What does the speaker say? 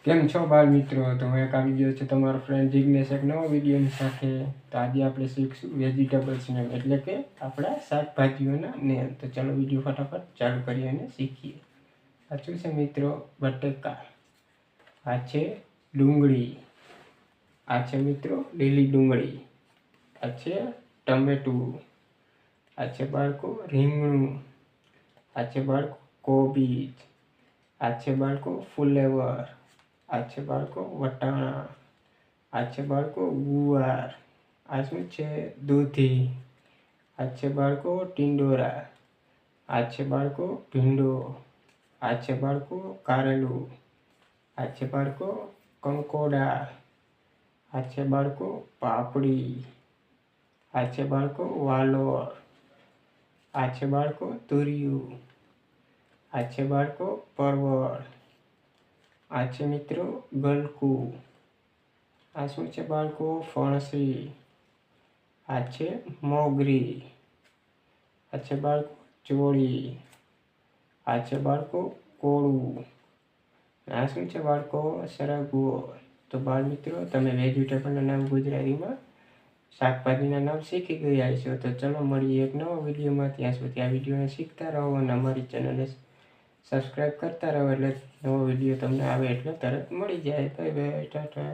કેમ છો બાળ મિત્રો? તો હું એક આવી ગયો છું તમારો ફ્રેન્ડ જિગ્નેશ એક નવો વિડીયોની સાથે. તો આજે આપણે શીખશું વેજીટેબલ્સ નેમ, એટલે કે આપણા શાકભાજીઓના નેમ. તો ચાલો વિડીયો ફટાફટ ચાલુ કરીએ અને શીખીએ. આ શું છે મિત્રો? બટેકા. આ છે ડુંગળી. આ છે મિત્રો લીલી ડુંગળી. આ છે ટમેટું. આ છે બાળકો રીંગણું. આ છે બાળકો કોબીજ. આ છે બાળકો ફુલેવર. આ છે બાળકો વટાણા. આ છે બાળકો ગુવાર. આ શું છે? દૂધી. આ છે બાળકો ટિંડોરા. આ છે બાળકો ભીંડો. આ છે બાળકો કારેલું. આ છે બાળકો કંકોડા. આ છે બાળકો પાપડી. આ છે બાળકો વાલોર. આ છે બાળકો તુરિયું. આ છે બાળકો પરવળ. આ છે મિત્રો ગલકું. આ શું છે બાળકો? ફણસી. આ છે મોગરી. આ છે બાળકો ચોળી. આ છે બાળકો કોળું. આ શું છે બાળકો? સરગવો. તો બાળ મિત્રો, તમે વેજીટેબલના નામ ગુજરાતીમાં શાકભાજીના નામ શીખી ગયા છો. તો ચલો મળીએ એક નવા વિડીયોમાં. ત્યાં સુધી આ વિડીયોને શીખતા રહો અને અમારી ચેનલને સબસ્ક્રાઈબ કરતા રહો, એટલે નવો વિડીયો તમને આવે એટલે તરત મળી જાય. Bye bye, Tata.